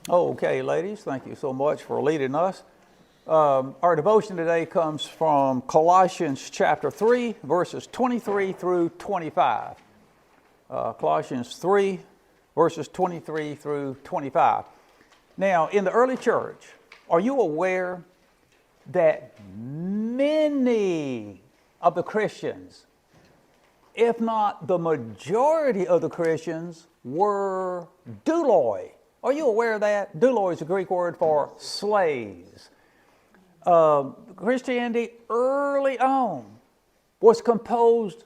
Okay, ladies, thank you so much for leading us. Our devotion today comes from Colossians chapter 3, verses 23 through 25. Colossians 3, verses 23 through 25. Now, in the early church, are you aware that many of the Christians, if not the majority of the Christians, were douloi? Are you aware of that? Douloi is a Greek word for slaves. Christianity early on was composed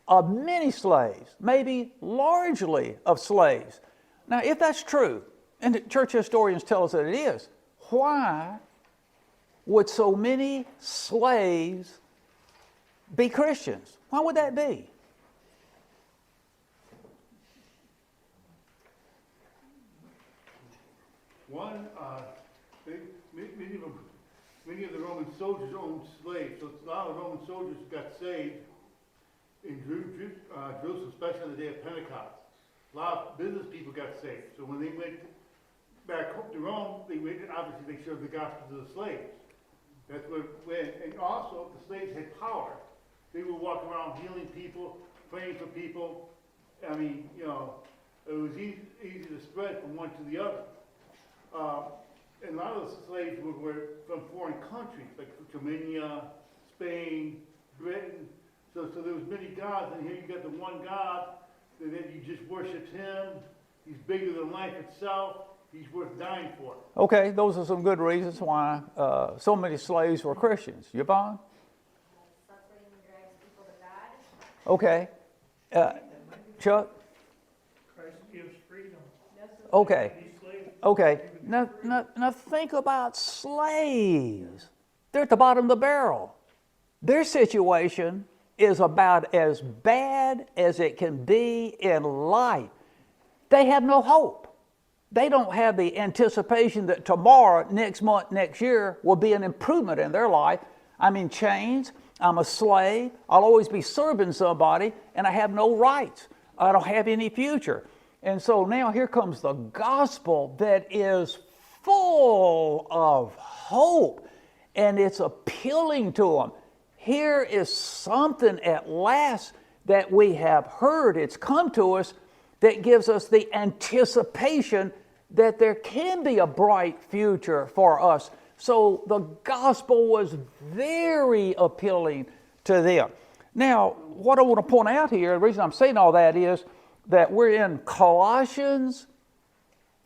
of many slaves, maybe largely of slaves. Now, if that's true, and the church historians tell us that it is, why would so many slaves be Christians? Why would that be? One, many of the Roman soldiers owned slaves, so a lot of Roman soldiers got saved in Jerusalem, especially on the day of Pentecost. A lot of business people got saved, so when they went back home to Rome, they went obviously they served the gospel to the slaves. That's and also the slaves had power. They would walk around healing people, praying for people. I mean, it was easy to spread from one to the other. And a lot of the slaves were from foreign countries, like Germania, Spain, Britain. So there was many gods, and here you got the one God that you just worship Him. He's bigger than life itself. He's worth dying for. Okay, those are some good reasons why so many slaves were Christians. Yvonne? Suffering drives people to God. Okay. Chuck? Christ gives freedom. Okay. These slaves. Okay. Now think about slaves. They're at the bottom of the barrel. Their situation is about as bad as it can be in life. They have no hope. They don't have the anticipation that tomorrow, next month, next year will be an improvement in their life. I'm in chains. I'm a slave. I'll always be serving somebody, and I have no rights. I don't have any future. And so now here comes the gospel that is full of hope, and it's appealing to them. Here is something at last that we have heard. It's come to us that gives us the anticipation that there can be a bright future for us. So the gospel was very appealing to them. Now, what I want to point out here, the reason I'm saying all that is that we're in Colossians,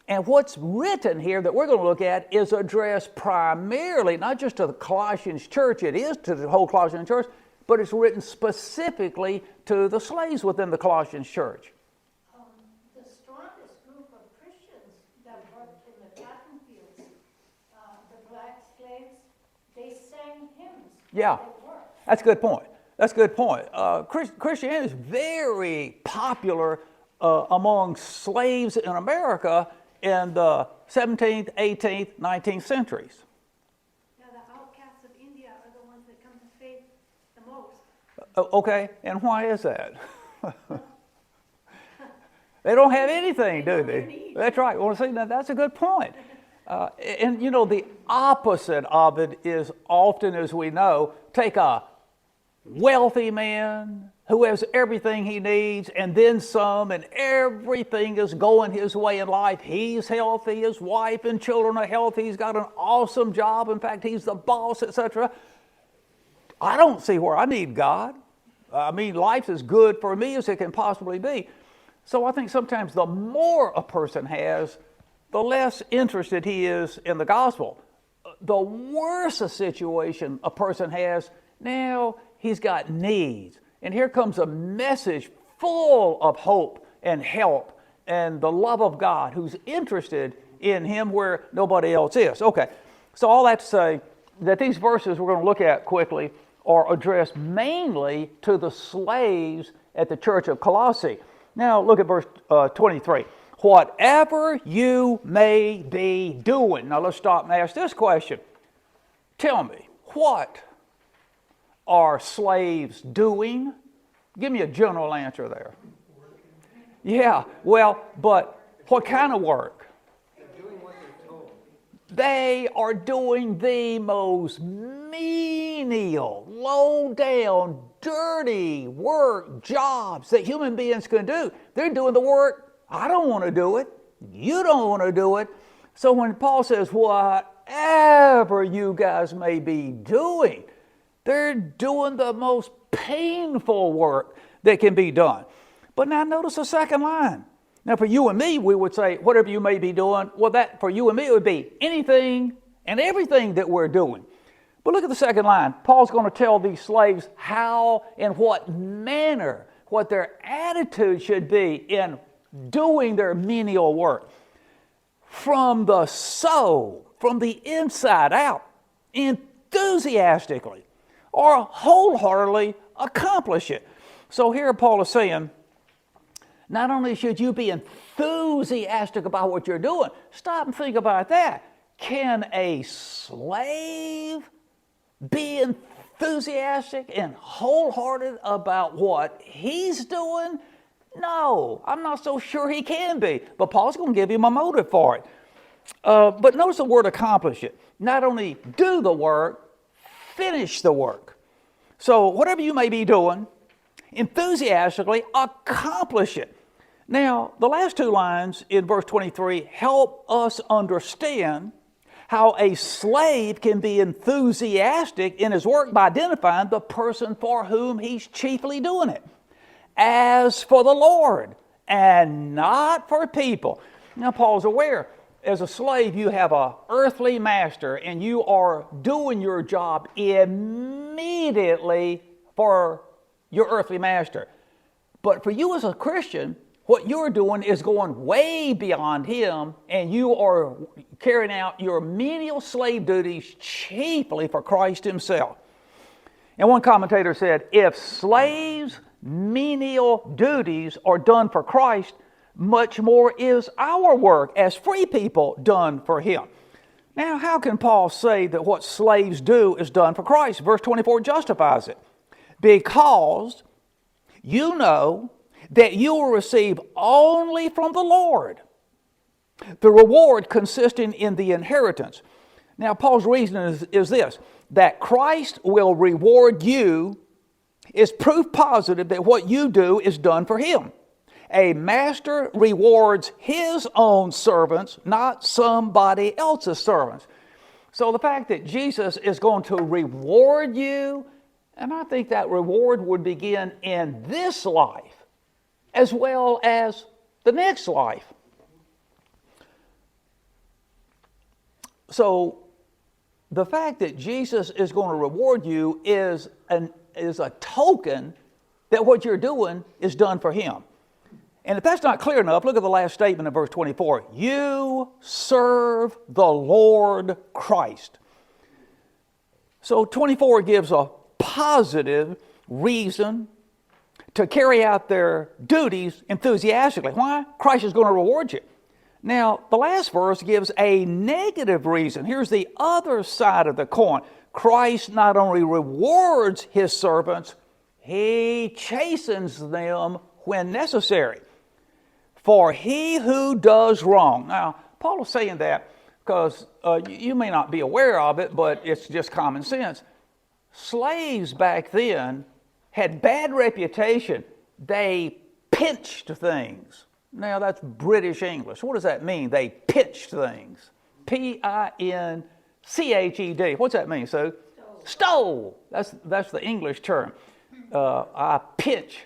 and what's written here that we're going to look at is addressed primarily, not just to the Colossians church, it is to the whole Colossian church, but it's written specifically to the slaves within the Colossians church. The strongest group of Christians that worked in the cotton fields, the black slaves, they sang hymns. Yeah, that's a good point. That's a good point. Christianity is very popular among slaves in America in the 17th, 18th, 19th centuries. Yeah, the outcasts of India are the ones that come to faith the most. Okay, and why is that? They don't have anything, do they? That's right. Well, see, now that's a good point. And the opposite of it is often, as we know, take a wealthy man who has everything he needs and then some, and everything is going his way in life. He's healthy, his wife and children are healthy, he's got an awesome job, in fact he's the boss, etc. I don't see where I need God. I mean, life's as good for me as it can possibly be. So I think sometimes the more a person has, the less interested he is in the gospel. The worse a situation a person has, now he's got needs. And here comes a message full of hope and help and the love of God who's interested in him where nobody else is. Okay, so all that to say that these verses we're going to look at quickly are addressed mainly to the slaves at the church of Colossae. Now look at verse 23. Whatever you may be doing. Now let's stop and ask this question. Tell me, what are slaves doing? Give me a general answer there. Yeah, well, but what kind of work? They are doing the most menial, low down, dirty work, jobs that human beings can do. They're doing the work. I don't want to do it. You don't want to do it. So when Paul says, whatever you guys may be doing, they're doing the most painful work that can be done. But now notice the second line. Now for you and me, we would say, whatever you may be doing, well that for you and me it would be anything and everything that we're doing. But look at the second line. Paul's going to tell these slaves how and what manner, what their attitude should be in doing their menial work. From the soul, from the inside out, enthusiastically or wholeheartedly accomplish it. So here Paul is saying, not only should you be enthusiastic about what you're doing, stop and think about that. Can a slave be enthusiastic and wholehearted about what he's doing? No, I'm not so sure he can be. But Paul's going to give him a motive for it. But notice the word accomplish it. Not only do the work, finish the work. So whatever you may be doing, enthusiastically accomplish it. Now, the last two lines in verse 23 help us understand how a slave can be enthusiastic in his work by identifying the person for whom he's chiefly doing it. As for the Lord, and not for people. Now, Paul's aware, as a slave, you have an earthly master, and you are doing your job immediately for your earthly master. But for you as a Christian, what you're doing is going way beyond him, and you are carrying out your menial slave duties chiefly for Christ himself. And one commentator said, if slaves' menial duties are done for Christ, much more is our work as free people done for him. Now, how can Paul say that what slaves do is done for Christ? Verse 24 justifies it. Because you know that you will receive only from the Lord the reward consisting in the inheritance. Now, Paul's reason is this, that Christ will reward you is proof positive that what you do is done for him. A master rewards his own servants, not somebody else's servants. So the fact that Jesus is going to reward you, and I think that reward would begin in this life as well as the next life. So the fact that Jesus is going to reward you is a token that what you're doing is done for him. And if that's not clear enough, look at the last statement in verse 24. You serve the Lord Christ. So 24 gives a positive reason to carry out their duties enthusiastically. Why? Christ is going to reward you. Now, the last verse gives a negative reason. Here's the other side of the coin. Christ not only rewards his servants, he chastens them when necessary. For he who does wrong. Now, Paul is saying that because you may not be aware of it, but it's just common sense. Slaves back then had bad reputation. They pinched things. Now, that's British English. What does that mean? They pinched things. P-I-N-C-H-E-D. What's that mean, Sue? Stole. That's the English term. I pinch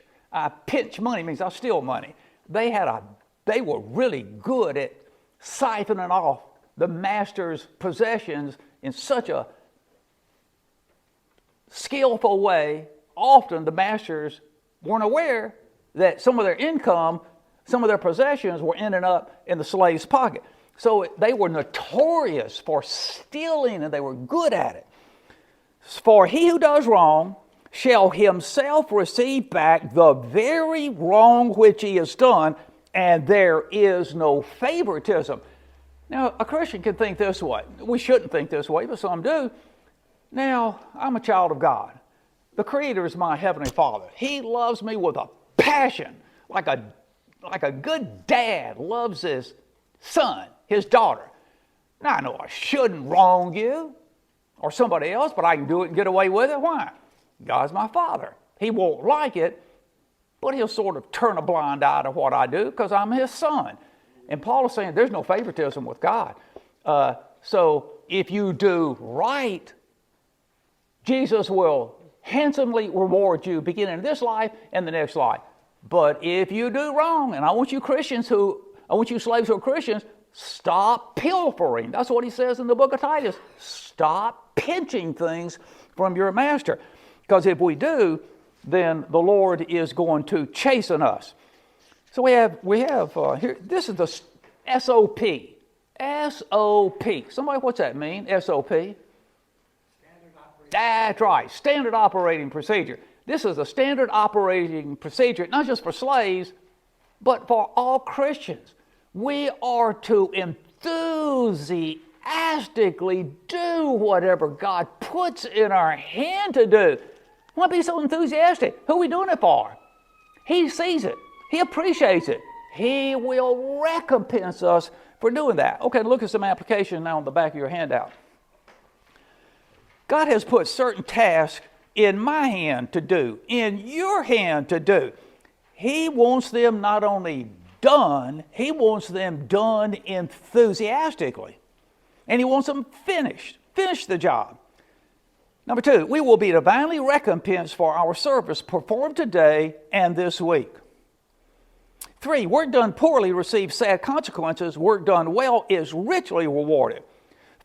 money means I steal money. They were really good at siphoning off the master's possessions in such a skillful way. Often the masters weren't aware that some of their income, some of their possessions were ending up in the slave's pocket. So they were notorious for stealing, and they were good at it. For he who does wrong shall himself receive back the very wrong which he has done, and there is no favoritism. Now, a Christian can think this way. We shouldn't think this way, but some do. Now, I'm a child of God. The Creator is my Heavenly Father. He loves me with a passion, like a good dad loves his son, his daughter. Now, I know I shouldn't wrong you or somebody else, but I can do it and get away with it. Why? God's my Father. He won't like it, but he'll sort of turn a blind eye to what I do because I'm his son. And Paul is saying there's no favoritism with God. So if you do right, Jesus will handsomely reward you beginning in this life and the next life. But if you do wrong, and I want you slaves who are Christians, stop pilfering. That's what he says in the book of Titus. Stop pinching things from your master. Because if we do, then the Lord is going to chasten us. So we have here, this is the SOP. SOP. Somebody, what's that mean? SOP? That's right, standard operating procedure. This is a standard operating procedure, not just for slaves, but for all Christians. We are to enthusiastically do whatever God puts in our hand to do. Why be so enthusiastic? Who are we doing it for? He sees it. He appreciates it. He will recompense us for doing that. Okay, look at some application now on the back of your handout. God has put certain tasks in my hand to do, in your hand to do. He wants them not only done, he wants them done enthusiastically. And he wants them finished. Finish the job. Number 2, we will be divinely recompensed for our service performed today and this week. 3, work done poorly receives sad consequences. Work done well is richly rewarded.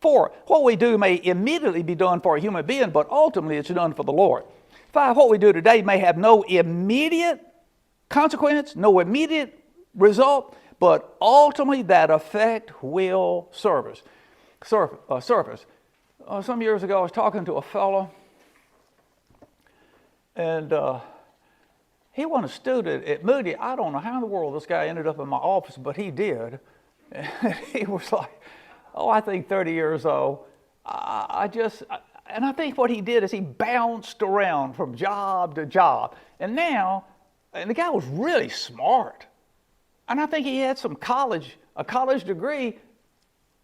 4, what we do may immediately be done for a human being, but ultimately it's done for the Lord. 5, what we do today may have no immediate consequence, no immediate result, but ultimately that effect will surface. Some years ago I was talking to a fellow, and he was a student at Moody. I don't know how in the world this guy ended up in my office, but he did. And he was like, I think 30 years old. And I think what he did is he bounced around from job to job. And the guy was really smart. And I think he had a college degree,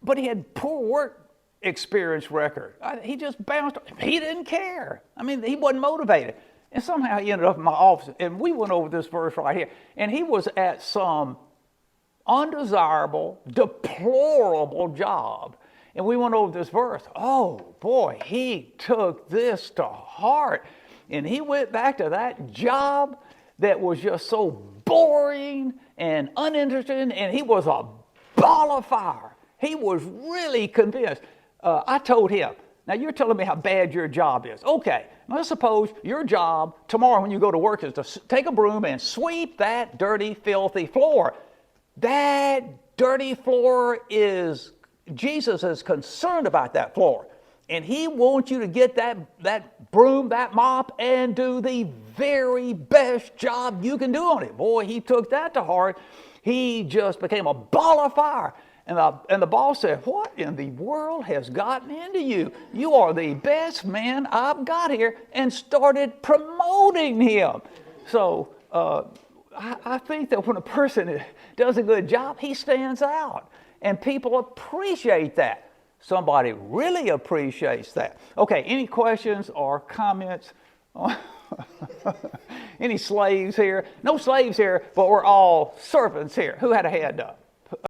but he had poor work experience record. He just bounced. He didn't care. I mean, he wasn't motivated. And somehow he ended up in my office, and we went over this verse right here. And he was at some undesirable, deplorable job. And we went over this verse. Oh, boy, he took this to heart. And he went back to that job that was just so boring and uninteresting, and he was a ball of fire. He was really convinced. I told him, now you're telling me how bad your job is. Okay, now let's suppose your job tomorrow when you go to work is to take a broom and sweep that dirty, filthy floor. That dirty floor Jesus is concerned about that floor. And he wants you to get that broom, that mop, and do the very best job you can do on it. Boy, he took that to heart. He just became a ball of fire. And the boss said, what in the world has gotten into you? You are the best man I've got here, and started promoting him. So I think that when a person does a good job, he stands out. And people appreciate that. Somebody really appreciates that. Okay, any questions or comments? Any slaves here? No slaves here, but we're all servants here. Who had a hand up?